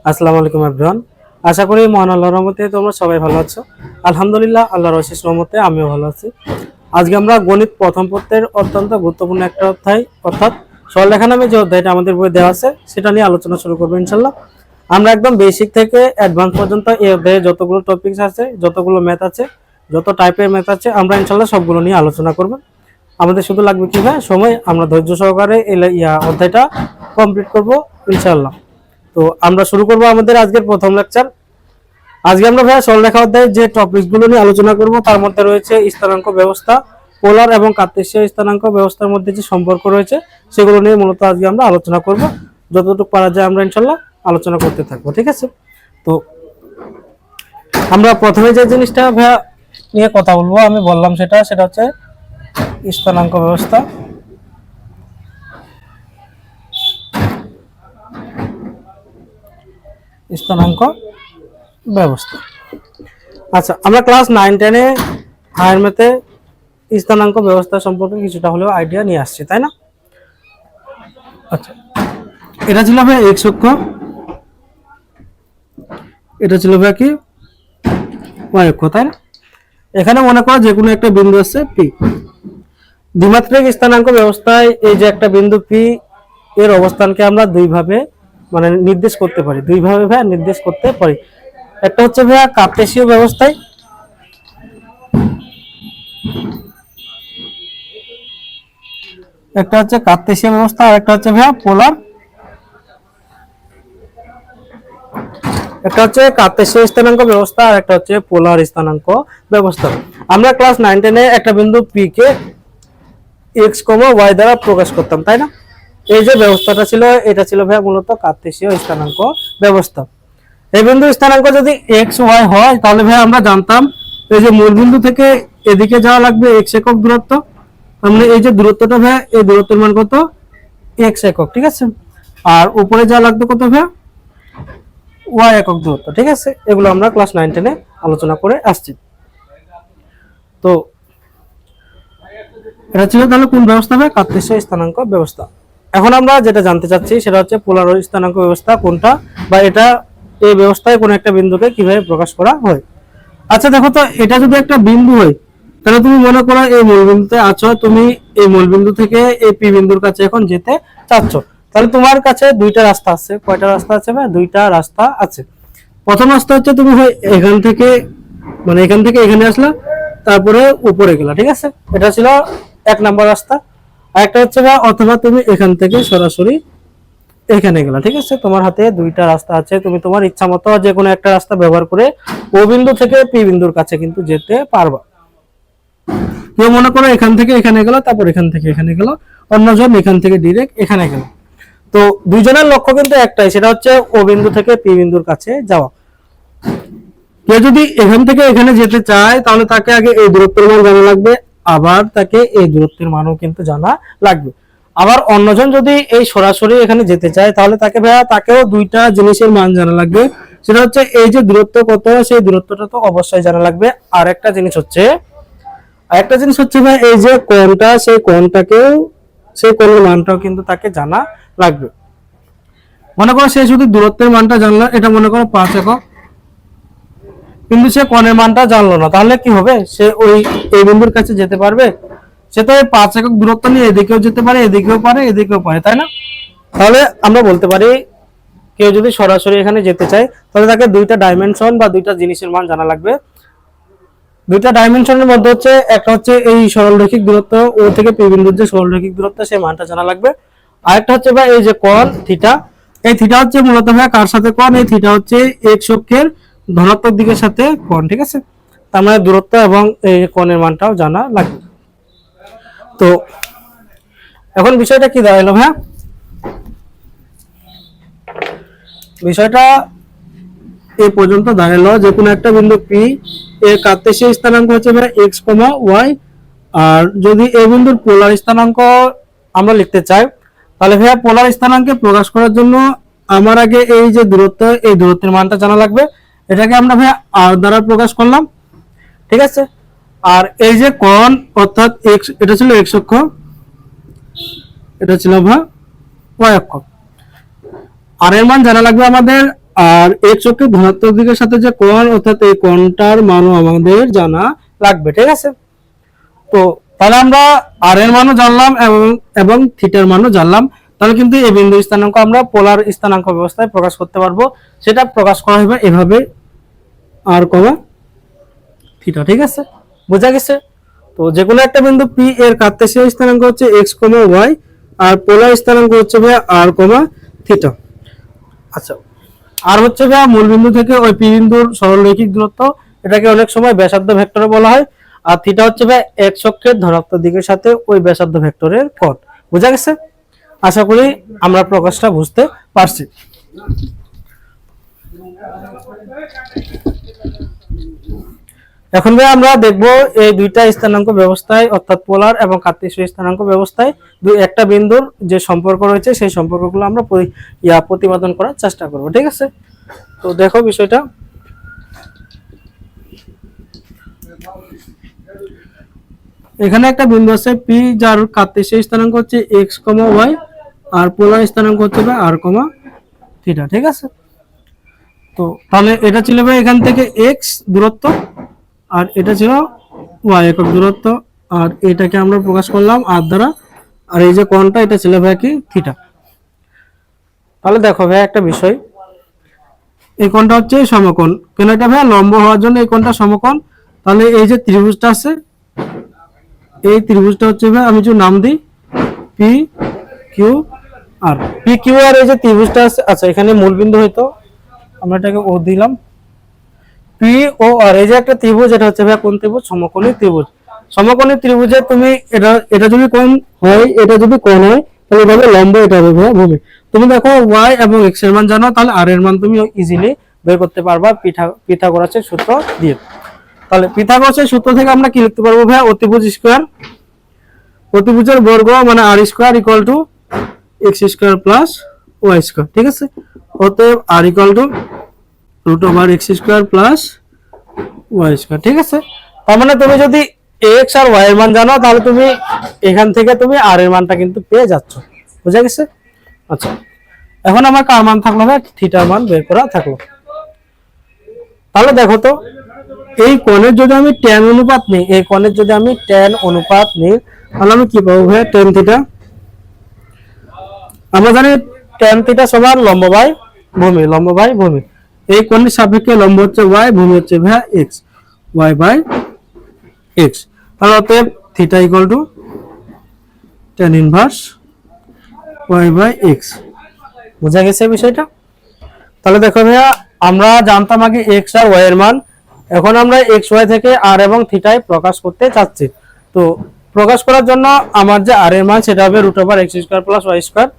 আসসালামু আলাইকুম এভরিওয়ান। আশা করি মহান আল্লাহর রহমতে তোমরা সবাই ভালো আছো। আলহামদুলিল্লাহ, আল্লাহর অশেষ রহমতে আমিও ভালো আছি। আজকে আমরা গণিত প্রথম পত্রের অত্যন্ত গুরুত্বপূর্ণ একটা অধ্যায় অর্থাৎ সরলরেখা নামে যে অধ্যায়টা আমাদের বইয়ে দেওয়া আছে সেটা নিয়ে আলোচনা শুরু করবো ইনশাল্লাহ। আমরা একদম বেসিক থেকে অ্যাডভান্স পর্যন্ত এই অধ্যায়ে যতগুলো টপিকস আছে, যতগুলো ম্যাথ আছে, যত টাইপের ম্যাথ আছে, আমরা ইনশাল্লাহ সবগুলো নিয়ে আলোচনা করবো। আমাদের শুধু লাগবে কি ভাই সময়, আমরা ধৈর্য সহকারে এই অধ্যায়টা কমপ্লিট করবো ইনশাল্লাহ। তো আমরা শুরু করব আমাদের আজকের প্রথম লেকচার। আজকে আমরা ভাইয়া সরলরেখা অধ্যায়ের যে টপিকগুলো নিয়ে আলোচনা করব তার মধ্যে রয়েছে স্থানাঙ্ক ব্যবস্থা, পোলার এবং কার্তেশীয় স্থানাঙ্ক ব্যবস্থার মধ্যে যে সম্পর্ক রয়েছে সেগুলো নিয়ে মূলত আজকে আমরা আলোচনা করব। যতটুকু পারা যায় আমরা ইনশাল্লাহ আলোচনা করতে থাকবো, ঠিক আছে? তো আমরা প্রথমে যে জিনিসটা ভাইয়া নিয়ে কথা বলবো, আমি বললাম সেটা হচ্ছে স্থানাঙ্ক ব্যবস্থা। স্থানাঙ্ক ব্যবস্থা। আচ্ছা, আমরা ক্লাস 9-10-এ হায়ার ম্যাথে স্থানাঙ্ক ব্যবস্থা সম্পর্কে কিছুটা হলেও আইডিয়া নিয়ে আসছি, তাই না? আচ্ছা, এটা ছিল ভাই এক্স অক্ষ, এটা ছিল ভাই কি ওয়াই অক্ষ, তাই না? এখানে মনে করো যে কোনো একটা বিন্দু আছে পি। দ্বিমাত্রিক স্থানাঙ্ক ব্যবস্থায় এই যে একটা বিন্দু পি এর অবস্থানকে আমরা দুইভাবে নির্দেশ করতে পারি, দুইভাবে ভাই নির্দেশ করতে পারি। একটা হচ্ছে ভাইয়া কার্তেশীয় ব্যবস্থায়, একটা হচ্ছে কার্তেশীয় ব্যবস্থা আর একটা হচ্ছে ভাইয়া পোলার। একটা হচ্ছে কার্তেশীয় স্থানাঙ্ক ব্যবস্থা আর একটা হচ্ছে পোলার স্থানাঙ্ক ব্যবস্থা। আমরা ক্লাস 9-10-এ একটা বিন্দু পি কে এক্স, ওয়াই দ্বারা প্রকাশ করতাম, তাই না? এই যে ব্যবস্থাটা ছিল এটা ছিল ভাইয়া মূলত কার্তেশীয় স্থানাঙ্ক ব্যবস্থা। এই বিন্দু স্থানাঙ্ক যদি এক্স ওয়াই হয় তাহলে ভাই আমরা জানতাম এই যে মূল বিন্দু থেকে এদিকে যাওয়া লাগবে এক্স একক দূরত্ব। আমরা এই যে দূরত্বটা ভাই, এই দূরত্বের মান কত? এক্স একক, ঠিক আছে? আর উপরে যাওয়া লাগবে কত ভাই? ওয়াই একক দূরত্ব, ঠিক আছে? এগুলো আমরা ক্লাস 9-10-এ আলোচনা করে আসছি। তো এটা ছিল তাহলে কোন ব্যবস্থা ভাই? কার্তেশীয় স্থানাঙ্ক ব্যবস্থা। এখন আমরা যেটা জানতে চাচ্ছি সেটা হচ্ছে পোলার স্থানাঙ্ক ব্যবস্থা কোনটা, বা এটা এই ব্যবস্থায় কোন একটা বিন্দুকে কিভাবে প্রকাশ করা হয়। আচ্ছা দেখো তো, এটা যদি একটা বিন্দু হয় তাহলে তুমি মনে করো এই মূল বিন্দুতে আছো, তুমি এই মূল বিন্দু থেকে এই পি বিন্দুর কাছে এখন যেতে চাচ্ছ, তাহলে তোমার কাছে দুইটা রাস্তা আছে। কয়টা রাস্তা আছে ভাই? দুইটা রাস্তা আছে। প্রথম রাস্তা হচ্ছে তুমি হয় এখান থেকে এখান থেকে এখানে আসলা, তারপরে উপরে গেলা, ঠিক আছে? এটা ছিল 1 নম্বর রাস্তা। আর একটা হচ্ছে ভাই অথবা তুমি এখান থেকে সরাসরি এখানে গেলা, ঠিক আছে? তোমার হাতে দুইটা রাস্তা আছে, তুমি তোমার ইচ্ছা মতো যে কোনো একটা রাস্তা ব্যবহার করে ও বিন্দু থেকে পি বিন্দুর কাছে কিন্তু যেতে পারবা। কেউ মনে করো এখান থেকে এখানে গেল, তারপর এখান থেকে এখানে গেল, অন্যজন এখান থেকে ডিরেক্ট এখানে গেল। তো দুইজনের লক্ষ্য কিন্তু একটাই, সেটা হচ্ছে ও বিন্দু থেকে পি বিন্দুর কাছে যাওয়া। কেউ যদি এখান থেকে এখানে যেতে চায় তাহলে তাকে আগে এই দূরত্বের মান জানা লাগবে, আবার তাকে এই দূরত্বের মানও কিন্তু জানা লাগবে। আবার অন্যজন যদি এই সরাসরি এখানে যেতে চায় তাহলে তাকেও দুইটা জিনিসের মান জানা লাগবে। সেটা হচ্ছে এই যে দূরত্ব কত, সেই দূরত্বটা তো অবশ্যই জানা লাগবে। আর একটা জিনিস হচ্ছে ভাই এই যে কোণটা, সেই কোণের মানটাও কিন্তু তাকে জানা লাগবে। মনে করো সে শুধু দূরত্বের মানটা জানলো, এটা মনে করো 5 একক, কিন্তু সে কোণের মানটা জানলো না, তাহলে কি হবে? সে এই বিন্দুর কাছে যেতে পারবে? সে তো এই 5 একক দূরত্ব নিয়ে এদিকেও যেতে পারে, এদিকেও পারে, এদিকেও পারে, তাই না? তাহলে আমরা বলতে পারি কেউ যদি সরাসরি এখানে যেতে চায় তাহলে তাকে দুইটা ডাইমেনশন বা দুইটা জিনিসের মান জানা লাগবে। দুইটা ডাইমেনশনের মধ্যে হচ্ছে একটা হচ্ছে এই সরলরৈখিক দূরত্ব, ও থেকে পি বিন্দুর যে সরলরৈখিক দূরত্ব সেই মানটা জানা লাগবে। আরেকটা হচ্ছে ভাই এই যে কোণ থিটা, এই থিটা হচ্ছে মূলত ভাই কার সাথে কোণ? এই থিটা হচ্ছে এক্স অক্ষের ধনাত্মক দিকের সাথে কোণ, ঠিক আছে? তার মানে দূরত্ব এবং এই কোণের মানটাও জানা লাগবে। তো এখন বিষয়টা কি দাঁড়ালো ভাই? বিষয়টা এই পর্যন্ত দাঁড়ালো যে কোনো একটা বিন্দু পি এর কার্তেশীয় স্থানাঙ্ক হচ্ছে ভাই এক্স, ওয়াই। আর যদি এই বিন্দুর পোলার স্থানাঙ্ক আমরা লিখতে চাই তাহলে ভাইয়া পোলার স্থানাঙ্কে প্রকাশ করার জন্য আমার আগে এই যে দূরত্ব, এই দূরত্বের মানটা জানা লাগবে। এটাকে আমরা ভাইয়া আর দ্বারা প্রকাশ করলাম, ঠিক আছে? আর এই যে কোণ অর্থাৎ এক্স, এটা ছিল এক্স অক্ষ, এটা ছিল ভাই ওয়াই অক্ষ। আর এর মান জানা লাগবে আমাদের আর এক্স অক্ষের ধনাত্মক দিকের সাথে যে কোণ, অর্থাৎ এই কোণটার মানও আমাদের জানা লাগবে, ঠিক আছে। তো তাহলে আমরা আর এর মানও জানলাম এবং এবং থিটার মানও জানলাম। তাহলে কিন্তু এই বিন্দু স্থানাঙ্ক আমরা পোলার স্থানাঙ্ক ব্যবস্থায় প্রকাশ করতে পারবো। সেটা প্রকাশ করা হবে এভাবে, আর কমা থিটা, ঠিক আছে, বোঝা গেছে। তো যে কোনো একটা বিন্দু পি এর কার্তেশীয় স্থানাঙ্ক হচ্ছে এক্স কমা ওয়াই, আর পোলার স্থানাঙ্ক হচ্ছে ভাই আর কমা থিটা। আচ্ছা, আর হচ্ছে ভাই মূল বিন্দু থেকে ওই পি বিন্দুর সরলরৈখিক দূরত্ব, এটাকে অনেক সময় ব্যাসার্ধ ভেক্টর বলা হয়। আর থিটা হচ্ছে ভাই এক্স অক্ষের ধনাত্মক দিকের সাথে ওই ব্যাসার্ধ ভেক্টরের কোণ। বোঝা গেছে? আশা করি আমরা প্রকাশটা বুঝতে পারছি। এখন ভাই আমরা দেখব এই দুইটা স্থানাঙ্ক ব্যবস্থায়, অর্থাৎ পোলার এবং কার্তেশীয় স্থানাঙ্ক ব্যবস্থায় দুই একটা বিন্দুর যে সম্পর্ক রয়েছে সেই সম্পর্কগুলো আমরা প্রতিপাদন করার চেষ্টা করব, ঠিক আছে। তো দেখো বিষয়টা, এখানে একটা বিন্দু আছে পি, যার কার্তেশীয় স্থানাঙ্ক হচ্ছে এক্স কমা ওয়াই, আর পোলার স্থানাঙ্ক হচ্ছে আর কমা থিটা, ঠিক আছে। তো তাহলে এটা ছিল ভাই এখান থেকে এক্স দূরত্ব, আর এটা ছিল ওয়াই একক দূরত্ব, আর এটাকে আমরা প্রকাশ করলাম আর দ্বারা, আর এই যে কোণটা এটা ছিল ভাই কি থিটা। তাহলে দেখো ভাই একটা বিষয়, এই কোণটা হচ্ছে সমকোণ, কেন এটা ভাই লম্ব হওয়ার জন্য এই কোণটা সমকোণ। তাহলে এই যে ত্রিভুজটা আছে, এই ত্রিভুজটা হচ্ছে ভাই আমি যদি নাম দিই P Q R, P Q R এই যে ত্রিভুজটা আছে, আচ্ছা এখানে মূলবিন্দু হয়তো আমরা এটাকে ও দিলাম, পি ও আর এই যে একটা ত্রিভুজ, এটা হচ্ছে ভাই কোন ত্রিভুজ? সমকোণী ত্রিভুজ। সমকোণী ত্রিভুজে তুমি এটা যদি কোণ হয়, এটা যদি কোণ হয়, তাহলে এভাবে লম্ব, এটা হবে ভাই ভূমি। তুমি দেখো ওয়াই এবং এক্স এর মান জানো, তাহলে আর এর মান তুমি ইজিলি বের করতে পারবা পিথাগোরাসের সূত্র দিয়ে। তাহলে পিথাগোরাসের সূত্র থেকে আমরা কি লিখতে পারবো ভাই? অতিভুজ স্কয়ার, অতিভুজের বর্গ মানে r square equal to x square plus y square, ঠিক আছে। অতএব r equal to root over x square plus y square, ঠিক আছে। তার মানে তুমি যদি এক্স আর ওয়াই এর মান জানো, তাহলে তুমি এখান থেকে তুমি আর এর মানটা কিন্তু পেয়ে যাচ্ছ, বুঝা গেছে। আচ্ছা, এখন আমার কার মান থাকলো ভাই? থিটার মান বের করা থাকলো। তাহলে দেখো তো, এই কোণের যদি আমি ট্যান অনুপাত নিই, এই কোণের যদি আমি ট্যান অনুপাত নিই, তাহলে আমি কি পাবো ভাই? ট্যান থিটা, আমরা জানি ট্যান থিটা সমান লম্ব বাই ভূমি, লম্ব বাই ভূমি। এই কোণের সাপেক্ষে লম্ব হচ্ছে ওয়াই, ভূমি হচ্ছে ভাই এক্স, ওয়াই বাই এক্স। তাহলে অতএব theta equal to tan inverse y by x. বোঝা গেছে বিষয়টা? তাহলে দেখো ভাইয়া, আমরা জানতাম আগে এক্স আর ওয়াই এর মান, এখন আমরা এক্স ওয়াই থেকে আর এবং থিটায় প্রকাশ করতে চাচ্ছি। তো প্রকাশ করার জন্য আমার যে আর এর মান সেটা হবে root over x square plus y square,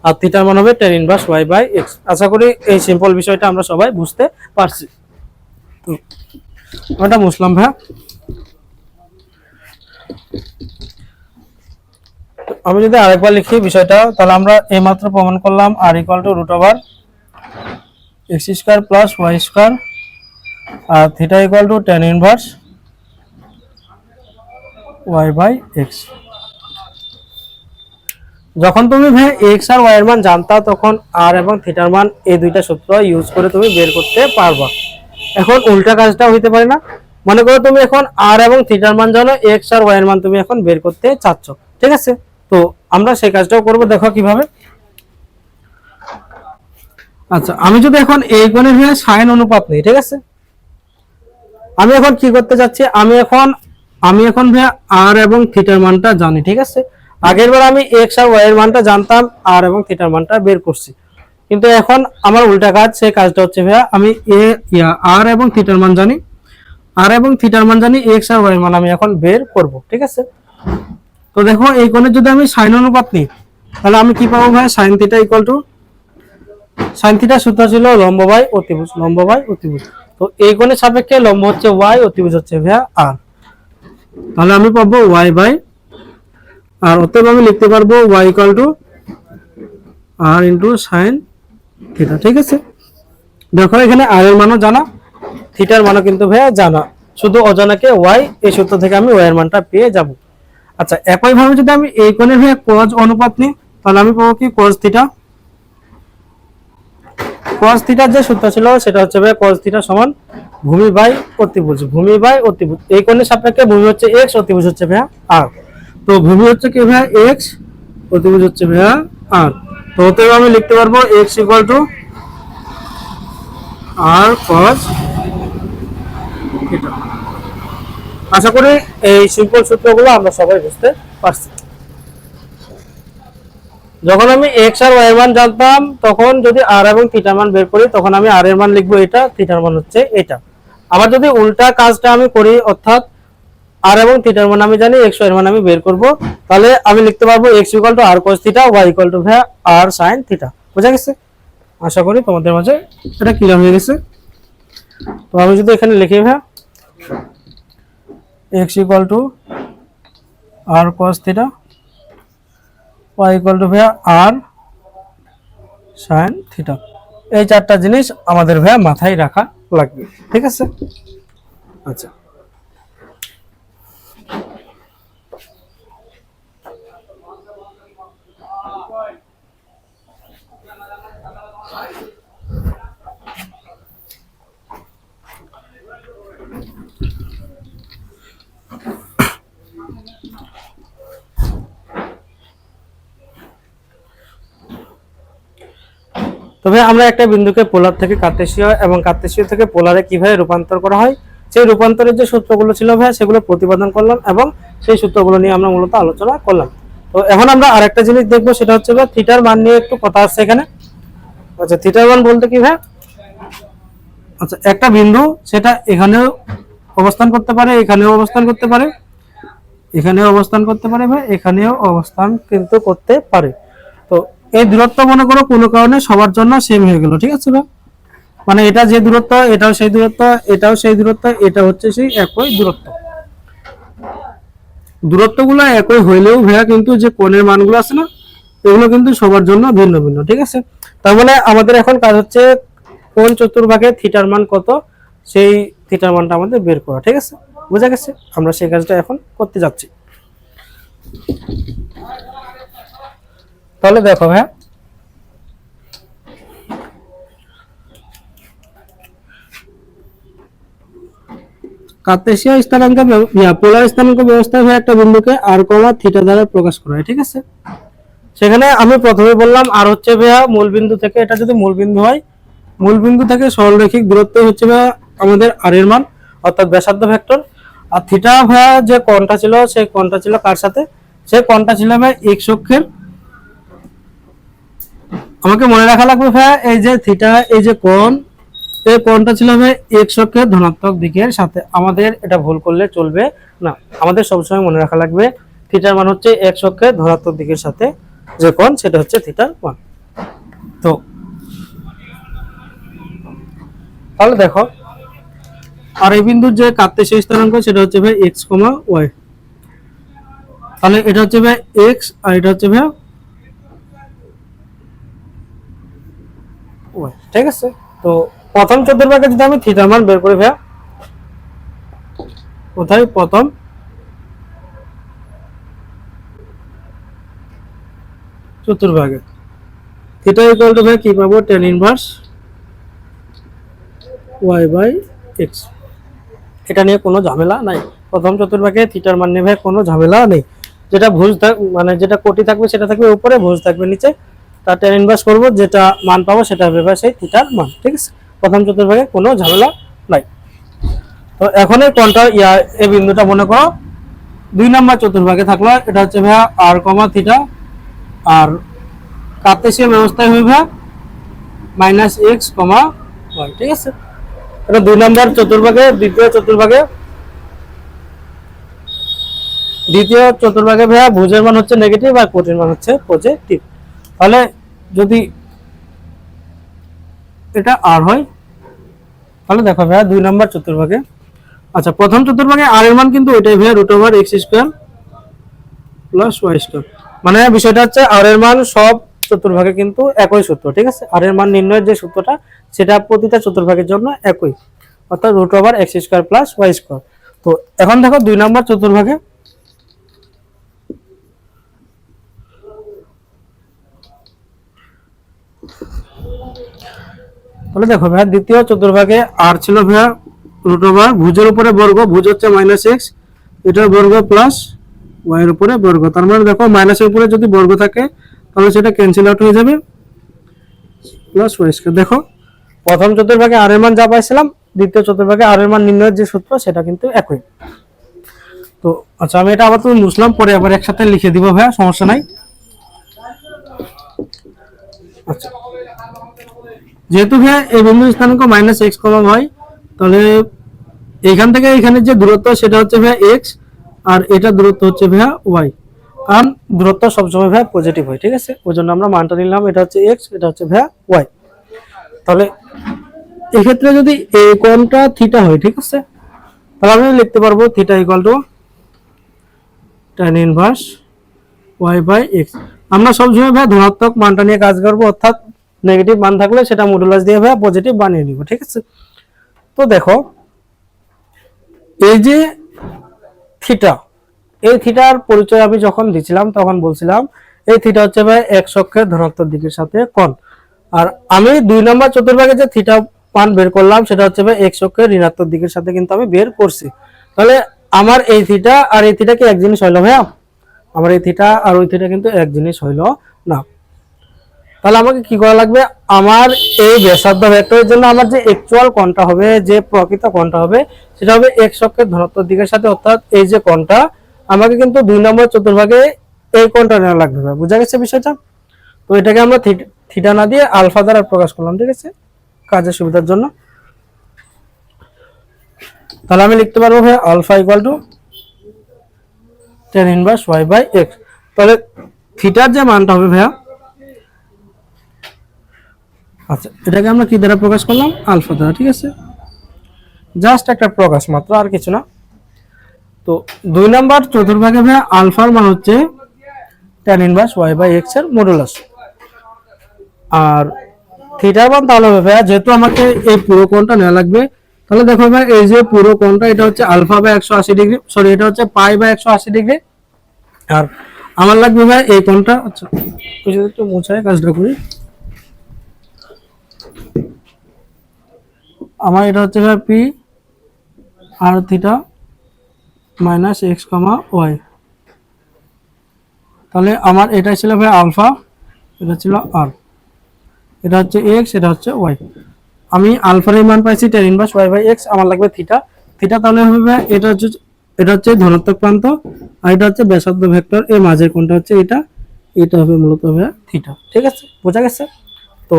আর থিটার মান হবে tan inverse y by x. আশা করি এই সিম্পল বিষয়টা আমরা সবাই বুঝতে পারছি। তো ওটা মুসলাম ভাইয়া, আমি যদি আরেকবার লিখি বিষয়টা, তাহলে আমরা এইমাত্র প্রমাণ করলাম r equal to root over x square plus y square, আর theta equal to tan inverse y by x. যখন তুমি ভাই এক্স আর ওয়াই এর মান জানতা, তখন আর এবং থিটার মান এই দুইটা সূত্র ইউজ করে তুমি বের করতে পারবা। এখন উল্টা কাজটা হইতে পারে না? মনে করো তুমি এখন আর এবং থিটার মান জানো, এক্স আর ওয়াই এর মান তুমি এখন বের করতে চাচ্ছ, ঠিক আছে। তো আমরা সেই কাজটাও করব, দেখো কিভাবে। আচ্ছা, আমি যদি এখন এই কোণের ভাই সাইন অনুপাত নেই, ঠিক আছে। আমি এখন কি করতে যাচ্ছি, আমি এখন ভাই আর এবং থিটার মানটা জানি, ঠিক আছে। আগের বার আমি এক্স আর ওয়াই এর মানটা জানতাম, আর এবং থিটার মানটা বের করছি, কিন্তু এখন আমার উল্টা কাজ। সেই কাজটা হচ্ছে ভাইয়া, আমি আর এবং থিটার মান জানি, আর এবং থিটার মান জানি, এক্স আর ওয়াই এর মান আমি এখন বের করব, ঠিক আছে। তো দেখো, এই কোণে যদি আমি সাইন অনুপাত নিই, তাহলে আমি কি পাবো ভাই? Sine theta equal to, sine থিটার সূত্র ছিল লম্ব বাই অতিভুজ, লম্ব বাই অতিভুজ। তো এই কোণের সাপেক্ষে লম্ব হচ্ছে ওয়াই, অতিভুজ হচ্ছে ভাইয়া আর, তাহলে আমি পাবো ওয়াই বাই আর। অতএব আমি লিখতে পারবো y equal to r into sine theta, ঠিক আছে। দেখো এখানে আর এর মানও জানা, থিটার মানও কিন্তু ভাইয়া জানা, শুধু অজানাকে ওয়াই, এই সূত্র থেকে আমি ওয়াই এর মানটা পেয়ে যাব। আচ্ছা, একই ভাবে যদি আমি এই কোণের ভাইয়া কজ অনুপাত নিই, তাহলে আমি পাবো কি? Cause theta. cos থিটার যে সূত্র ছিল সেটা হচ্ছে ভাই cos থিটা সমান ভূমি বাই অতিভুজ, ভূমি বাই অতিভুজ। এই কোণের সাপেক্ষে ভূমি হচ্ছে x, অতিভুজ হচ্ছে ভাইয়া r। তো ভূমি হচ্ছে কি ভাইয়া x, অতিভুজ হচ্ছে ভাইয়া r। তো অতএব আমি লিখতে পারবো x equal to r cos theta. আশা করি এই সিম্পল সূত্রগুলো আমরা সবাই বুঝতে পারছি। যখন আমি x আর y এর মান জানতাম তখন যদি r এবং থিটার মান বের করি তখন আমি r এর মান লিখবো এটা, থিটার মান হচ্ছে এটা। আবার যদি উল্টা কাজটা আমি করি অর্থাৎ r এবং থিটার মান আমি জানি, x y এর মান আমি বের করব, তাহলে আমি লিখতে পারবো x equal to r cos theta, y equal to r sin theta. বুঝা গেছে? আশা করি তোমাদের মাঝে এটা ক্লিয়ার হয়ে গেছে। তো আমি যদি এখানে লিখি ভাই x equal to r cos theta, y equal to r sin theta, এই চারটা জিনিস আমাদের ভাইয়া মাথায় রাখা লাগবে। ঠিক আছে? আচ্ছা, তবে আমরা একটা বিন্দুকে পোলার থেকে কার্তেশীয় এবং কার্তেশীয় থেকে পোলারে কিভাবে রূপান্তর করা হয় সেই রূপান্তরের যে সূত্রগুলো ছিল ভাই সেগুলো প্রতিপাদন করলাম এবং সেই সূত্রগুলো নিয়ে আমরা মূলত আলোচনা করলাম। তো এখন আমরা আরেকটা জিনিস দেখবো, সেটা হচ্ছে ভাই থিটার মান নিয়ে একটু কথা আসছে এখানে। আচ্ছা, থিটার মান বলতে কি ভাই, আচ্ছা একটা বিন্দু সেটা এখানেও অবস্থান করতে পারে, এখানেও অবস্থান করতে পারে, এখানেও অবস্থান করতে পারে ভাই, এখানেও অবস্থান কিন্তু করতে পারে। তো এই দূরত্ব মনে করো কোনো কারণে সবার জন্য সেম হয়ে গেল। ঠিক আছে ভাই, মানে এটা যে দূরত্ব, এটাও সেই দূরত্ব, এটাও সেই দূরত্ব, এটা হচ্ছে সেই একই দূরত্ব। দূরত্বগুলো একই হইলেও ভাইয়া কিন্তু যে কোণের মানগুলো আছে না, এগুলো কিন্তু সবার জন্য ভিন্ন ভিন্ন। ঠিক আছে? তার মানে আমাদের এখন কাজ হচ্ছে কোণ চতুর্ভাগে থিটার মান কত সেই থিটার মানটা আমাদের বের করা। ঠিক আছে? বোঝা গেছে? আমরা সেই কাজটা এখন করতে যাচ্ছি। তাহলে দেখো ভাইয়া, কার্তেশীয় স্থানাঙ্ক পোলার স্থানাঙ্ক ব্যবস্থায় ভাই একটা বিন্দুকে r, থিটা দ্বারা প্রকাশ করা হয়। ঠিক আছে? সেখানে আমি প্রথমে বললাম আর হচ্ছে ভাইয়া মূল বিন্দু থেকে, এটা যদি মূল বিন্দু হয়, মূল বিন্দু থেকে সরলরেখিক দূরত্ব হচ্ছে ভাইয়া আমাদের r এর মান অর্থাৎ ব্যাসার্ধ ভেক্টর। আর থিটা ভাইয়া যে কোণটা ছিল সেই কোণটা ছিল কার সাথে, সেই কোণটা ছিল ভাই x অক্ষের। আমাকে মনে রাখা লাগবে ভাইয়া এই যে থিটা, এই যে কোণ, এই কোণটা ছিল ভাই x অক্ষের ধনাত্মক দিকের সাথে। আমাদের এটা ভুল করলে চলবে না, আমাদের সবসময় মনে রাখা লাগবে থিটার মান হচ্ছে x অক্ষের ধনাত্মক দিকের সাথে যে কোণ সেটা হচ্ছে থিটার মান। তো তাহলে দেখো, আর এই বিন্দুর যে কার্তেশীয় স্থানাঙ্ক সেটা হচ্ছে ভাই x, y। তাহলে এটা হচ্ছে ভাই x আর এটা হচ্ছে ভাই y। ঠিক আছে? তো প্রথম চতুর্ভাগে যদি আমি থিটার মান বের করি ভাইয়া, কোথায় প্রথম চতুর্ভাগে থিটা ইকুয়াল টু ভাই কি পাবো, tan inverse y by x। এটা নিয়ে কোনো ঝামেলা নাই। প্রথম চতুর্ভাগে থিটার মান নিয়ে ভাই কোনো ঝামেলা নেই। যেটা ভুজ মানে যেটা কোটি থাকবে সেটা থাকবে উপরে, ভুজ থাকবে নিচে, তার tan ইনভার্স করব, যেটা মান পাবো সেটা হবে ভাই সেই থিটার মান। ঠিক আছে? প্রথম চতুর্ভাগে কোনো ঝামেলা নাই। তো এখন এই কোণটা এই বিন্দুটা মনে করো 2 নম্বর চতুর্ভাগে থাকলো, এটা হচ্ছে ভাই r, থিটা, আর কার্তেশীয় ব্যবস্থায় হবে ভাই -x, y। ঠিক আছে? এটা 2 নম্বর চতুর্ভাগে, দ্বিতীয় চতুর্ভাগে ভাইয়া ভুজের মান হচ্ছে নেগেটিভ আর কোণের মান হচ্ছে পজিটিভ। তাহলে যদি এটা r হয় তাহলে দেখো ভাইয়া 2 নম্বর চতুর্ভাগে, আচ্ছা প্রথম চতুর্ভাগে r এর মান কিন্তু ওইটাই ভাইয়া √x² প্লাস y²। মানে বিষয়টা হচ্ছে r এর মান সব চতুর্ভাগে কিন্তু একই সূত্র। ঠিক আছে? r এর মান নির্ণয়ের যে সূত্রটা সেটা প্রতিটা চতুর্ভাগের জন্য একই, অর্থাৎ √x² প্লাস y²। তো এখন দেখো 2 নম্বর চতুর্ভাগে, তাহলে দেখো ভাইয়া দ্বিতীয় চতুর্ভাগে আর ছিল ভাইয়া রুট ওভার ভুজের উপরে বর্গ, ভুজ হচ্ছে -x, এটার বর্গ প্লাস y এর উপরে বর্গ। তার মানে দেখো মাইনাসের উপরে যদি বর্গ থাকে তাহলে সেটা ক্যান্সেল আউট হয়ে যাবে, প্লাস y স্কয়ার। দেখো প্রথম চতুর্ভাগে আর এর মান যা পাইছিলাম, দ্বিতীয় চতুর্ভাগে আর এর মান নির্ণয়ের যে সূত্র সেটা কিন্তু একই। তো আচ্ছা আমি এটা আবার তুমি মুছলাম, পরে আবার একসাথে লিখে দিব ভাইয়া, সমস্যা নাই। আচ্ছা যেহেতু ভাইয়া এই বিন্দু স্থানাঙ্ক -x, y, তাহলে এখান থেকে এখানে যে দূরত্ব সেটা হচ্ছে ভাইয়া x, আর এটা দূরত্ব হচ্ছে ভাইয়া y। কারণ দূরত্ব সবসময় ভাইয়া পজিটিভ হয়, ঠিক আছে, ওই জন্য আমরা মানটা নিলাম, এটা হচ্ছে x, এটা হচ্ছে ভাইয়া y। তাহলে এক্ষেত্রে যদি এই কোণটা থিটা হয়, ঠিক আছে, তাহলে আমি লিখতে পারবো theta equal to tan inverse y by x। আমরা সবসময় ভাইয়া ধনাত্মক মানটা নিয়ে কাজ করবো, অর্থাৎ নেগেটিভ মান থাকলে সেটা মডুলাস দিয়ে ভাইয়া পজিটিভ বানিয়ে নিব, ঠিক আছে। তো দেখো এই যে থিটা, এই থিটার পরিচয় আমি যখন দিছিলাম তখন বলছিলাম এই থিটা হচ্ছে ভাই x অক্ষের ধনাত্মক দিকের সাথে কোণ। আর আমি 2 নম্বর চতুর্ভাগে যে থিটা মান বের করলাম সেটা হচ্ছে ভাই x অক্ষের ঋণাত্মক দিকের সাথে কিন্তু আমি বের করছি। তাহলে আমার এই থিটা আর এই থিটা কি এক জিনিস হইলো ভাইয়া? আমার এই থিটা আর ওই থিটা কিন্তু এক জিনিস হইলো না। তাহলে আমাকে কি করা লাগবে, আমার এই ব্যাসার্ধ ভেক্টরের জন্য আমার যে অ্যাকচুয়াল কোণটা হবে, যে প্রকৃত কোণটা হবে, সেটা হবে x অক্ষের ধনাত্মক দিকের সাথে, অর্থাৎ এই যে কোণটা, আমাকে কিন্তু 2 নম্বর চতুর্ভাগে এই কোণটা নেওয়া লাগবে। বুঝা গেছে বিষয়টা? তো এটাকে আমরা থিটা না দিয়ে আলফা দ্বারা প্রকাশ করলাম, ঠিক আছে, কাজের সুবিধার জন্য। তাহলে আমি লিখতে পারবো ভাই alpha equal to tan inverse y by x। তাহলে থিটার যে মানটা হবে ভাইয়া, আচ্ছা এটাকে আমরা কি দ্বারা প্রকাশ করলাম, আলফা দ্বারা, ঠিক আছে, জাস্ট একটা প্রকাশ মাত্র, আর কিছু না। তো 2 নাম্বার চতুর্ভাগে ভাইয়া আলফার মান হচ্ছে tan inverse y by x এর মডুলাস, আর থিটার মান তাহলে হবে ভাইয়া, যেহেতু আমাকে এই পুরো কোণটা নেওয়া লাগবে, তাহলে দেখো ভাই এই যে পুরো কোণটা এটা হচ্ছে আলফা বাই 180 ডিগ্রি, সরি এটা হচ্ছে পাই বাই 180 ডিগ্রি, আর আমার লাগবে ভাই এই কোণটা। আচ্ছা যদি একটু মুছায় কাজটা করি, আমার এটা হচ্ছে ভাই P R theta minus x কমা ওয়াই। তাহলে আমার এটা ছিল ভাই আলফা, এটা ছিল আর, এটা হচ্ছে এক্স, এটা হচ্ছে ওয়াই। আমি আলফার মান পাইছি tan inverse y by x, আমার লাগবে থিটা। থিটা তাহলে হবে এটা হচ্ছে ধনাত্মক প্রান্ত, আর এটা হচ্ছে ব্যাসার্ধ ভেক্টর, এর মাঝের কোণটা হচ্ছে এটা, এটা হবে মূলত হবে থিটা, ঠিক আছে, বোঝা গেছে? তো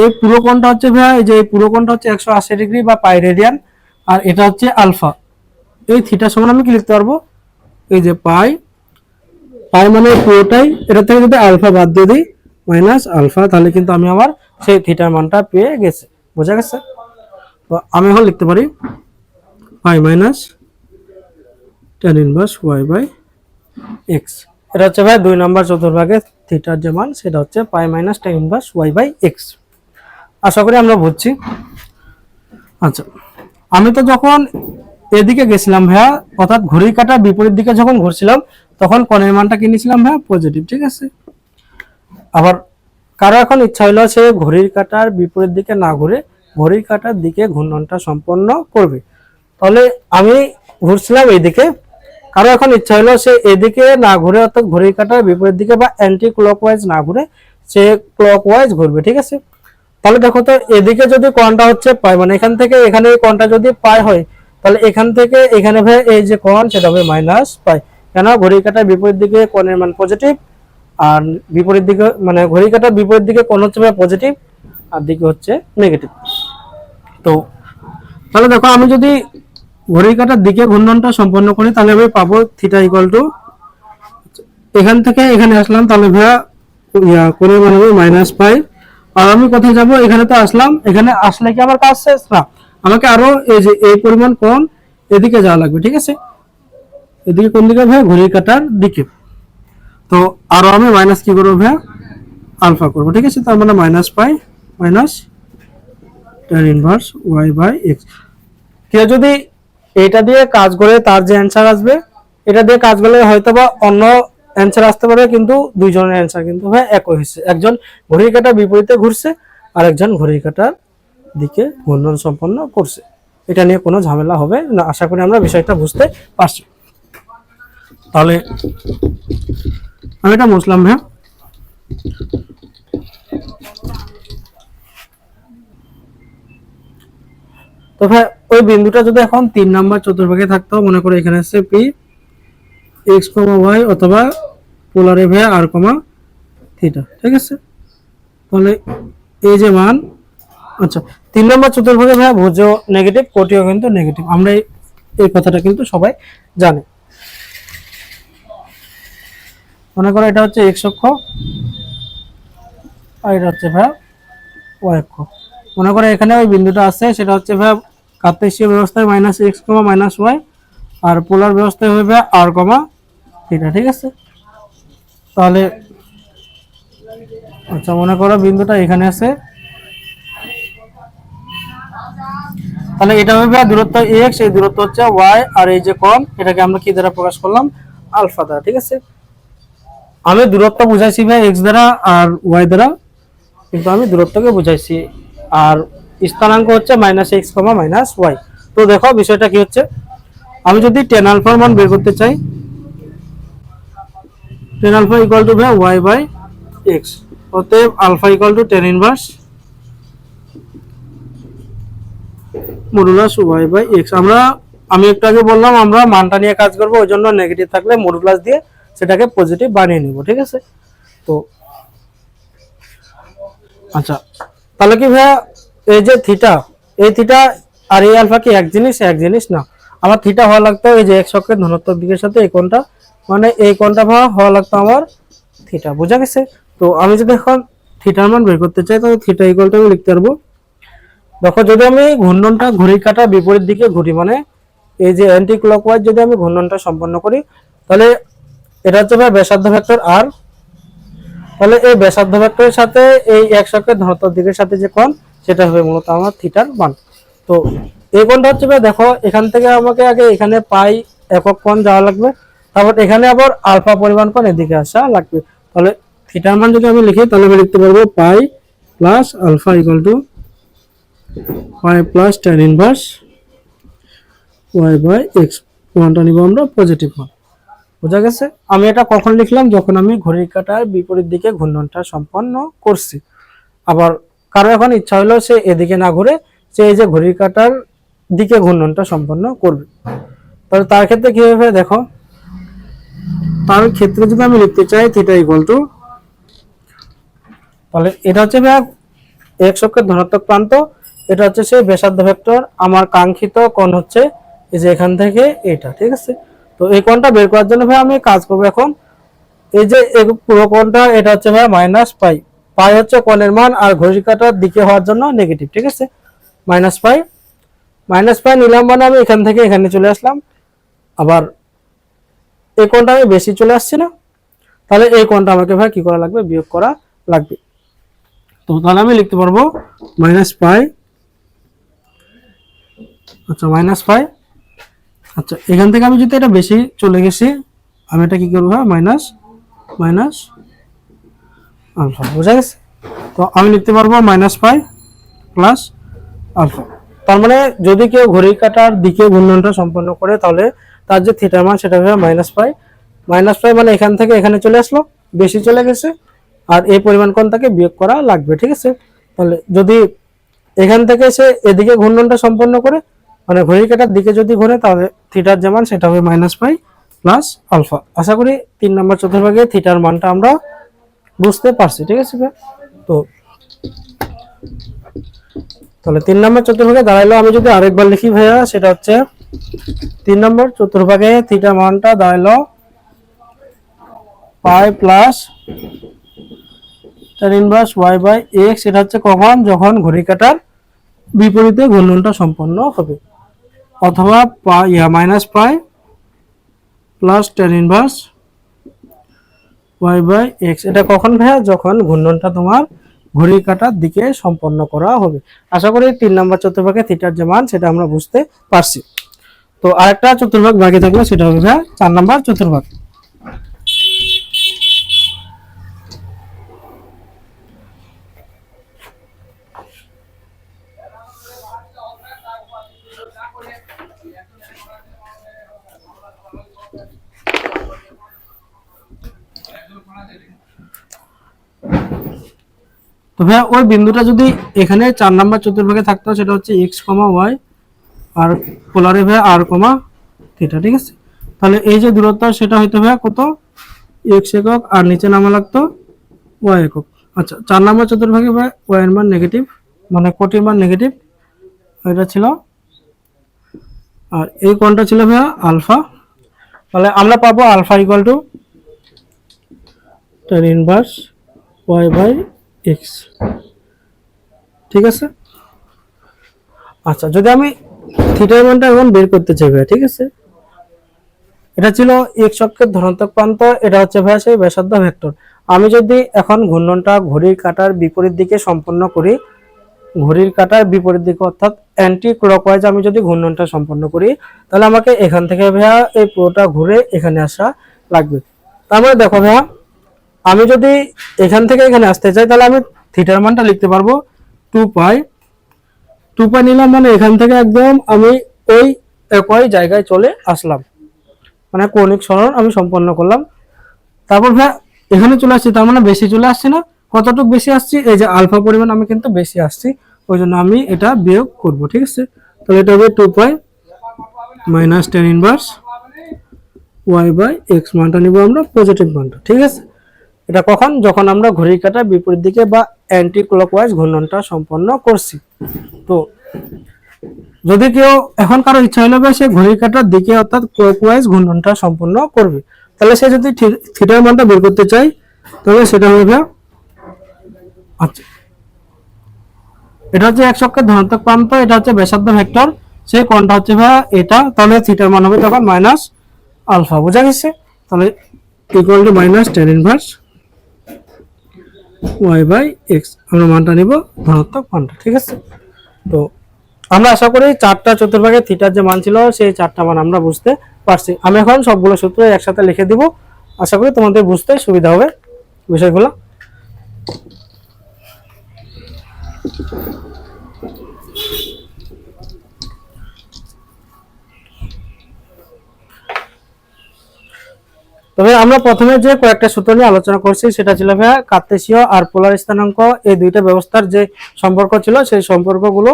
এই পুরো কোণটা হচ্ছে ভাই, এই যে এই পুরো কোণটা হচ্ছে 180 ডিগ্রি বা পাই রেডিয়ান, আর এটা হচ্ছে আলফা। এই থিটা সমান আমি কি লিখতে পারবো, এই যে পাই, পাই মানে পুরোটাই, এটা থেকে যদি আলফা বাদ দিয়ে দিই মাইনাস আলফা, তাহলে কিন্তু আমি আমার সেই থিটার মানটা পেয়ে গেছি, বোঝা গেছে? তো আমি এখন লিখতে পারি pi minus tan inverse y by x। এটা হচ্ছে ভাই 2 নম্বর চতুর্ভাগে থিটার যে মান সেটা হচ্ছে pi minus tan inverse y by x। আশা করি আমরা বুঝছি। আচ্ছা আমি তো যখন এদিকে গেছিলাম ভাইয়া, অর্থাৎ ঘড়ির কাঁটার বিপরীত দিকে যখন ঘুরছিলাম, তখন কোণের মানটা কি নিয়েছিলাম ভাইয়া, পজিটিভ, ঠিক আছে। আবার কারো এখন ইচ্ছা হইলো সে ঘড়ির কাঁটার বিপরীত দিকে না ঘুরে ঘড়ির কাঁটার দিকে ঘূর্ণনটা সম্পন্ন করবে, তাহলে আমি ঘুরছিলাম এইদিকে, কারো এখন ইচ্ছা হলো সে এদিকে না ঘুরে, অর্থাৎ ঘড়ির কাঁটার বিপরীত দিকে বা অ্যান্টি ক্লকওয়াইজ না ঘুরে সে ক্লকওয়াইজ ঘুরবে, ঠিক আছে। তাহলে দেখো তো এদিকে যদি কোণটা হচ্ছে পাই, মানে এখান থেকে এখানে এই কোণটা যদি পাই হয়, তাহলে এখান থেকে এখানে ভাই এই যে কোণ সেটা হবে মাইনাস পাই, কেন ঘড়ির কাঁটার বিপরীত দিকে কোণের মান পজিটিভ, আর বিপরীত দিকে মানে ঘড়ির কাঁটার বিপরীত দিকে কোণ হচ্ছে পজিটিভ আর দিকে হচ্ছে নেগেটিভ। তো তাহলে দেখো আমি যদি ঘড়ির কাঁটার দিকে ঘূর্ণনটা সম্পন্ন করি, তাহলে আমি পাবো থিটা ইকুয়াল টু, এখান থেকে এখানে আসলাম, তাহলে ভাইয়া কোণের মান হবে মাইনাস পাই। আর আমি কোথায় যাব, এখানে তো আসলাম, এখানে আসলে কি আমার কাজ শেষ না, আমাকে আরো এই যে এই পরিমাণ কোণ এদিকে যাওয়া লাগবে, ঠিক আছে। এদিকে কোন দিকে ভাই, ঘড়ির কাঁটার দিকে। তো আরো আমি মাইনাস কি করবো ভাইয়া, আলফা করবো, ঠিক আছে। তার মানে minus pi minus tan inverse y by x। কেউ যদি এটা দিয়ে কাজ করে তার যে অ্যান্সার আসবে, এটা দিয়ে কাজ করলে হয়তো বা অন্য অ্যান্সার আসতে পারে, কিন্তু দুইজনের অ্যান্সার কিন্তু ভাই একই হয়েছে। একজন ঘড়ির কাঁটার বিপরীতে ঘুরছে আর একজন ঘড়ির কাঁটার দিকে ঘূর্ণন সম্পন্ন করছে। এটা নিয়ে কোনো ঝামেলা হবে না। আশা করি আমরা বিষয়টা বুঝতে পারছি। তাহলে আমি এটা মুছলাম ভাই। তো ভাই ওই বিন্দুটা যদি এখন 3 নাম্বার চতুর্ভাগে থাকতো, মনে করে এখানে আছে পি এক্স কমা ওয়াই অথবা পোলারে ভাই আর কমা থিটা, ঠিক আছে। তাহলে এই যে মান, আচ্ছা 3 নম্বর চতুর্ভাগে ভাই ভুজও নেগেটিভ, কোটিও কিন্তু নেগেটিভ, আমরা এই কথাটা কিন্তু সবাই জানি। মনে করো এটা হচ্ছে এক্স অক্ষ আর এটা হচ্ছে ভাই ওয়াই অক্ষ। মনে করো এখানে ওই বিন্দুটা আছে, সেটা হচ্ছে ভাই কার্তেশীয় ব্যবস্থায় minus x comma minus y, আর পোলার ব্যবস্থায় হবে আর কমা থিটা, ঠিক আছে। তাহলে আচ্ছা মনে করো বিন্দুটা এখানে আছে, তাহলে এটা হবে দূরত্ব এক্স, এই দূরত্ব হচ্ছে ওয়াই, আর এই যে কোণ এটাকে আমরা কি দ্বারা প্রকাশ করলাম, আলফা দ্বারা, ঠিক আছে। আমি দূরত্ব বুঝাইছি ভাই এক্স দ্বারা আর ওয়াই দ্বারা, কিন্তু আমি দূরত্বকে বুঝাইছি, আর স্থানাঙ্ক হচ্ছে minus x comma minus y. তো দেখো বিষয়টা কি হচ্ছে, আমি যদি টেন আলফার মান বের করতে চাই, টেন আলফা ইকুয়াল টু ভাই ওয়াই বাই এক্স, অতএব alpha equal to tan inverse modulus y by x. আমি একটু আগে বললাম আমরা মানটা নিয়ে কাজ করবো, ওই জন্য নেগেটিভ থাকলে মডুলাস দিয়ে সেটাকে পজিটিভ বানিয়ে নিব, ঠিক আছে। তো আচ্ছা তাহলে কি ভাইয়া এই যে থিটা, এই থিটা আর এই আলফা কি এক জিনিস? এক জিনিস না। আমার থিটা হওয়া লাগতো এই যে এক্স অক্ষের ধনাত্মক দিকের সাথে এই কোণটা, মানে এই কোণটা হওয়া লাগতো আমার থিটা, বোঝা গেছে। তো আমি যদি এখন থিটার মান বের করতে চাই, তাহলে থিটা ইকুয়াল টু আমি লিখতে পারবো, দেখো যদি আমি ঘূর্ণনটা ঘড়ির কাঁটার বিপরীত দিকে ঘুরি, মানে এই যে অ্যান্টি ক্লকওয়াইজ যদি আমি ঘূর্ণনটা সম্পন্ন করি, তাহলে এটা হচ্ছে ভাই ব্যাসার্ধ ভেক্টর আর, তাহলে এই ব্যাসার্ধ ভেক্টরের সাথে এই এক অক্ষের ধনাত্মক দিকের সাথে যে কোণ, সেটা হবে মূলত আমার থিটার মান। তো এই কোণটা হচ্ছে ভাই দেখো এখান থেকে আমাকে আগে এখানে পাই একক কোণ যাওয়া লাগবে, তারপর এখানে আবার আলফা পরিমাণ কোণ এদিকে আসা লাগবে। তাহলে থিটার মান যদি আমি লিখি, তাহলে আমি লিখতে পারবো pi plus alpha equal to pi plus tan inverse y by x. কোণটা নিব আমরা পজিটিভ মান, বোঝা গেছে। আমি এটা কখন লিখলাম, যখন আমি ঘড়ির কাঁটার বিপরীত দিকে ঘূর্ণনটা সম্পন্ন করছি। আবার কারো এখন ইচ্ছা হলো সে এদিকে না ঘুরে সে এই যে ঘড়ির কাঁটার দিকে ঘূর্ণনটা সম্পন্ন করবে, তাহলে তার ক্ষেত্রে কি হবে দেখো, তার ক্ষেত্রে যদি আমি লিখতে চাই থিটা ইকুয়াল টু, তাহলে এটা হচ্ছে এক্স অক্ষের ধনাত্মক প্রান্ত, এটা হচ্ছে সেই ব্যাসার্ধ ভেক্টর, আমার কাঙ্ক্ষিত কোণ হচ্ছে এই যে এখান থেকে এটা, ঠিক আছে। তো এই কোণটা বের করার জন্য ভাই আমি কাজ করবো এখন, এই যে পুরো কোণটা এটা হচ্ছে ভাই মাইনাস পাই, পাই হচ্ছে কোণের মান আর ঘড়ির কাঁটার দিকে হওয়ার জন্য নেগেটিভ, ঠিক আছে। মাইনাস পাই নিলাম, মানে আমি এখান থেকে এখানে চলে আসলাম, আবার এই কোণটা আমি বেশি চলে আসছি না, তাহলে এই কোণটা আমাকে ভাই কি করা লাগবে, বিয়োগ করা লাগবে। তো তাহলে আমি লিখতে পারবো মাইনাস পাই, আচ্ছা মাইনাস পাই, আচ্ছা এখান থেকে আমি যদি এটা বেশি চলে গেছি, আমি এটা কি করবো মাইনাস মাইনাস আলফা, বোঝা গেছে। তো আমি লিখতে পারবো মাইনাস পাই প্লাস আলফা। তার মানে যদি কেউ ঘড়ির কাঁটার দিকে ঘূর্ণনটা সম্পন্ন করে, তাহলে তার যে থিটার মান সেটা হবে মাইনাস পাই মানে এখান থেকে এখানে চলে আসলো, বেশি চলে গেছে, আর এই পরিমাণ কোণ তাকে বিয়োগ করা লাগবে, ঠিক আছে। তাহলে যদি এখান থেকে সে এদিকে ঘূর্ণনটা সম্পন্ন করে, মানে ঘড়ির কাঁটার দিকে যদি ঘোরে, তাহলে থিটার যে মান সেটা হবে মাইনাস পাই প্লাস আলফা। আশা করি 3 নম্বর চতুর্ভাগে থিটার মানটা আমরা বুঝতে পারছি, ঠিক আছে। তো তাহলে 3 নম্বর চতুর্ভাগে দাঁড়াইলো, আমি যদি আরেকবার লিখি ভাইয়া, সেটা হচ্ছে 3 নম্বর চতুর্ভাগে থিটা মানটা দাঁড়াইলো pi plus tan inverse y by x। এটা হচ্ছে কখন, যখন ঘড়ির কাঁটার বিপরীতে ঘূর্ণনটা সম্পন্ন হবে, অথবা minus pi plus tan inverse y by x। এটা কখন ভাইয়া, যখন ঘূর্ণনটা তোমার ঘড়ির কাঁটার দিকে সম্পন্ন করা হবে। আশা করি 3 নম্বর চতুর্ভাগে থিটার যে মান সেটা আমরা বুঝতে পারছি। তো আরেকটা চতুর্ভাগ বাকি থাকলো, সেটা হবে ভাইয়া 4 নম্বর চতুর্ভাগ। তো ভাইয়া ওই বিন্দুটা যদি এখানে 4 নাম্বার চতুর্ভাগে থাকতো, সেটা হচ্ছে এক্স কমা ওয়াই, আর পোলারে ভাইয়া আর কমা থিটা, ঠিক আছে। তাহলে এই যে দূরত্ব সেটা হইতো ভাইয়া কত, এক্স একক, আর নিচে নামা লাগতো ওয়াই একক। আচ্ছা, 4 নাম্বার চতুর্ভাগে ভাই ওয়াই এর মান নেগেটিভ, মানে কোটির মান নেগেটিভ, এটা ছিল, আর এই কোণটা ছিল ভাইয়া আলফা। তাহলে আমরা পাবো alpha equal to tan inverse y by x, ঠিক আছে। আচ্ছা, যদি আমি থিটার মানটা এখন বের করতে চাই ভাইয়া, ঠিক আছে, এটা ছিল এক্স অক্ষের ধনাত্মক প্রান্ত, এটা হচ্ছে ভাইয়া সেই ব্যাসার্ধ ভেক্টর। আমি যদি এখন ঘূর্ণনটা ঘড়ির কাঁটার বিপরীত দিকে সম্পন্ন করি, ঘড়ির কাঁটার বিপরীত দিকে অর্থাৎ অ্যান্টি ক্লকওয়াইজ আমি যদি ঘূর্ণনটা সম্পন্ন করি, তাহলে আমাকে এখান থেকে ভাইয়া এই পুরোটা ঘুরে এখানে আসা লাগবে। তার মানে দেখো ভাইয়া, আমি যদি এখান থেকে এখানে আসতে চাই, তাহলে আমি থিটার মানটা লিখতে পারবো 2 পাই। 2 পাই নিলাম, মানে এখান থেকে একদম আমি ওই একই জায়গায় চলে আসলাম, মানে কৌণিক সরণ আমি সম্পন্ন করলাম। তারপর ভাইয়া এখানে চলে আসছি, তার মানে বেশি চলে আসছি না, কতটুকু বেশি আসছি, এই যে আলফা পরিমাণ আমি কিন্তু বেশি আসছি, ওই জন্য আমি এটা বিয়োগ করব, ঠিক আছে। তাহলে এটা হবে 2 pi minus tan inverse y by x, মানটা নিব আমরা পজিটিভ মানটা, ঠিক আছে। এটা কখন, যখন আমরা ঘড়ির কাঁটার বিপরীত দিকে বা অ্যান্টি ক্লকওয়াইজ ঘূর্ণনটা সম্পন্ন করছি। তো যদি কেউ এখন কারো ইচ্ছা হলে সে ঘড়ির কাঁটার দিকে অর্থাৎ ক্লকওয়াইজ ঘূর্ণনটা সম্পন্ন করবে, তাহলে সে যদি থিটার মানটা বের করতে চায়, তাহলে সেটা হবে, আচ্ছা, এটা হচ্ছে এক অক্ষের ধনাত্মক প্রান্ত, এটা হচ্ছে ব্যাসার্ধ ভেক্টর, সেই কোণটা হচ্ছে ভাইয়া এটা, তাহলে থিটার মান হবে তখন মাইনাস আলফা, বোঝা গেছে। তাহলে equal to minus tan inverse y by x, আমরা মানটা নিব ধনাত্মক মানটা, ঠিক আছে। তো আমরা আশা করি 4টা চতুর্ভাগে থিটার যে মান ছিল সেই 4টা মান আমরা বুঝতে পারছি। আমি এখন সবগুলো সূত্র একসাথে লিখে দিব, আশা করি তোমাদের বুঝতে সুবিধা হবে বিষয়গুলো। তবে আমরা প্রথমে যে কয়েকটা সূত্র নিয়ে আলোচনা করছি, সেটা ছিল ভাইয়া কার্তেশীয় আর পোলার স্থানাঙ্ক, এই দুইটা ব্যবস্থার যে সম্পর্ক ছিল, সেই সম্পর্কগুলো,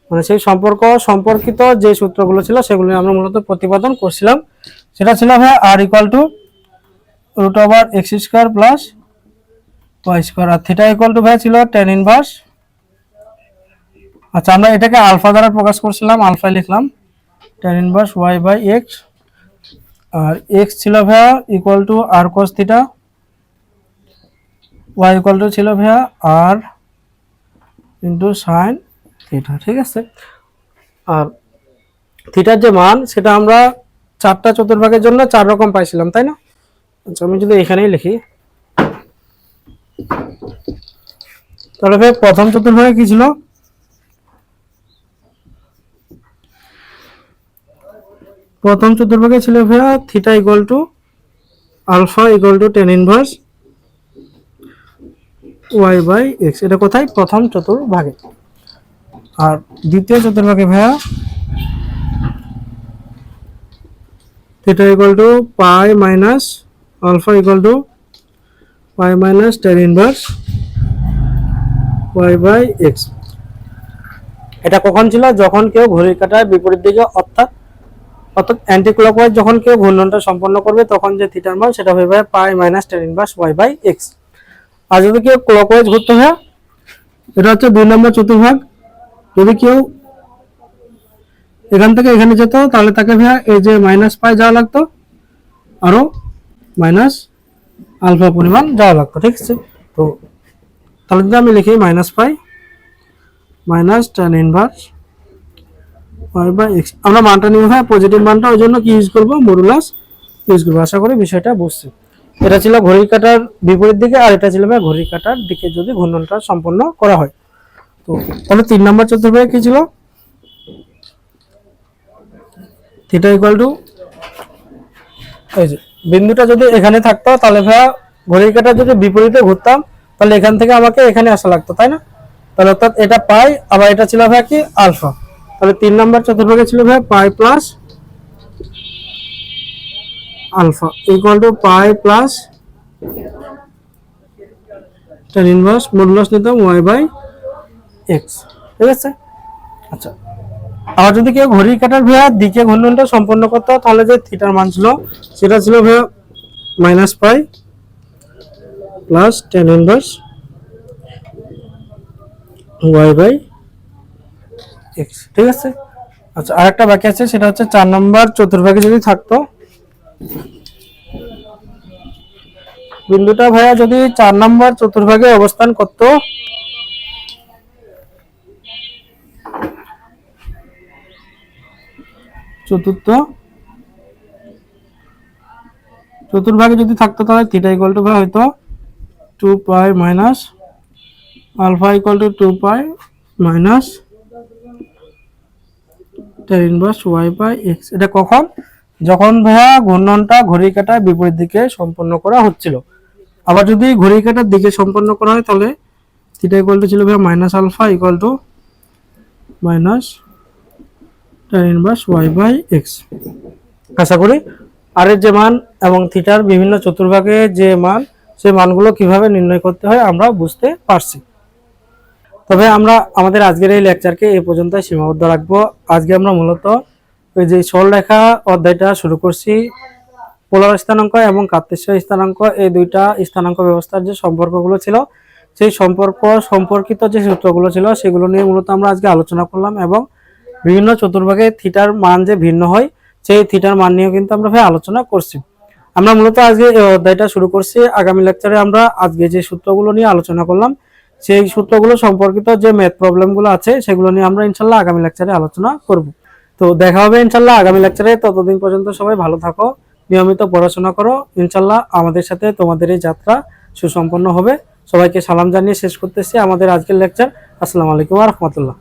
মানে সেই সম্পর্ক সম্পর্কিত যে সূত্রগুলো ছিল সেগুলো আমরা মূলত প্রতিপাদন করছিলাম। সেটা ছিল ভাইয়া r equal to root over x square plus y square, আর থিটা ইকুয়াল টু ভাইয়া ছিল tan ইনভার্স, আচ্ছা আমরা এটাকে আলফা দ্বারা প্রকাশ করছিলাম, আলফা লিখলাম tan inverse y by x, আর এক্স ছিল ভাইয়া equal to r cos theta, y equal to ছিল ভাইয়া আর ইন্টু সাইন থিটা, ঠিক আছে। আর থিটার যে মান সেটা আমরা 4টা চতুর্ভাগের জন্য 4 রকম পাইছিলাম, তাই না? আচ্ছা, আমি যদি এখানেই লিখি, তাহলে ভাই প্রথম চতুর্ভাগে কি ছিল, প্রথম চতুর্ভাগে ছিল ভাইয়া theta equal to alpha equal to tan inverse y by x, এটা কোথায়, প্রথম চতুর্ভাগে। আর দ্বিতীয় চতুর্ভাগে ভাইয়া theta equal to pi minus alpha equal to pi minus tan inverse y by x. এটা কখন ছিল, যখন কেউ ঘড়ির কাঁটার বিপরীত দিকে অর্থাৎ অ্যান্টি ক্লকওয়াইজ যখন কেউ ঘূর্ণনটা সম্পন্ন করবে, তখন যে থিটার মান সেটা হবে pi minus tan inverse y by x. আর যদি কেউ ক্লকওয়াইজ ঘুরতে হয়, এটা হচ্ছে 2 নম্বর চতুর্ভাগ, যদি কেউ এখান থেকে এখানে যেত, তাহলে তাকে ভাইয়া এই যে মাইনাস পাই যাওয়া লাগতো, আরো মাইনাস আলফা পরিমাণ যাওয়া লাগতো, ঠিক আছে। তো তাহলে যদি আমি লিখি minus pi minus tan inverse y by x, আমরা মানটা নিব ভাই পজিটিভ মানটা, ওই জন্য কি ইউজ করবো, মডুলাস ইউজ করবো। আশা করি বিষয়টা বুঝছি। এটা ছিল ঘড়ির কাঁটার বিপরীত দিকে, আর এটা ছিল ভাই ঘড়ির কাঁটার দিকে যদি ঘূর্ণনটা সম্পন্ন করা হয়। তো তাহলে 3 নম্বর চতুর্ভাগে কি ছিল, থিটা ইকুয়াল টু, এই যে বিন্দুটা যদি এখানে থাকতো, তাহলে ভাইয়া ঘড়ির কাঁটার যদি বিপরীতে ঘুরতাম, তাহলে এখান থেকে আমাকে এখানে আসা লাগতো, তাই না? তাহলে অর্থাৎ এটা পাই, আবার এটা ছিল ভাইয়া কি আলফা। তাহলে 3 নম্বর চতুর্ভাগে ছিল ভাইয়া pi plus alpha equal to pi plus tan inverse modulus নিতাম y/x, ঠিক আছে। আচ্ছা, আবার যদি কেউ ঘড়ির কাঁটার ভাইয়া দিকে ঘূর্ণনটা সম্পন্ন করতো তাহলে যে থিটার মান ছিল সেটা ছিল ভাইয়া -pi plus tan inverse y/x, ঠিক আছে। আচ্ছা, আরেকটা বাকি আছে, সেটা হচ্ছে 4 নম্বর চতুর্ভাগে যদি থাকতো বিন্দুটা ভাইয়া যদি 4 নম্বর চতুর্ভাগে অবস্থান করত, চতুর্ভাগে যদি থাকতো তাহলে থিটা ইকুয়াল টু ভাই হয়তো 2 pi minus alpha equal to 2 pi minus tan inverse y/x। এটা কখন? যখন ভাইয়া ঘূর্ণনটা ঘড়ির কাঁটার বিপরীত দিকে সম্পন্ন করা হচ্ছিল। আবার যদি ঘড়ির কাঁটার দিকে সম্পন্ন করা হয় তাহলে থিটা ইকুয়াল টু ছিল ভাইয়া minus alpha equal to minus tan inverse y/x। আশা করি আর এর যে মান এবং থিটার বিভিন্ন চতুর্ভাগে যে মান, সেই মানগুলো কিভাবে নির্ণয় করতে হয় আমরা বুঝতে পারছি। তবে আমরা আমাদের আজকের এই লেকচারকে এই পর্যন্ত সীমাবদ্ধ রাখবো। আজকে আমরা মূলত ওই যে সরলরেখা অধ্যায়টা শুরু করছি। পোলার স্থানাঙ্ক এবং কার্তেশীয় স্থানাঙ্ক, এই দুইটা স্থানাঙ্ক ব্যবস্থার যে সম্পর্কগুলো ছিল, সেই সম্পর্কিত যে সূত্রগুলো ছিল সেগুলো নিয়ে মূলত আমরা আজকে আলোচনা করলাম, এবং বিভিন্ন চতুর্ভাগে থিটার মান যে ভিন্ন হয় সেই থিটার মান নিয়েও কিন্তু আমরা আলোচনা করছি। আমরা মূলত আজকে এই অধ্যায়টা শুরু করছি। আগামী লেকচারে আমরা আজকে যে সূত্রগুলো নিয়ে আলোচনা করলাম সেই সূত্রগুলো সম্পর্কিত যে ম্যাথ প্রবলেমগুলো আছে সেগুলো নিয়ে আমরা ইনশাল্লাহ আগামী লেকচারে আলোচনা করব। তো দেখা হবে ইনশাল্লাহ আগামী লেকচারে। ততদিন পর্যন্ত সবাই ভালো থাকো, নিয়মিত পড়াশোনা করো। ইনশাল্লাহ আমাদের সাথে তোমাদের এই যাত্রা সুসম্পন্ন হবে। সবাইকে সালাম জানিয়ে শেষ করতেছি আমাদের আজকের লেকচার। আসসালামু আলাইকুম ওয়া রাহমাতুল্লাহ।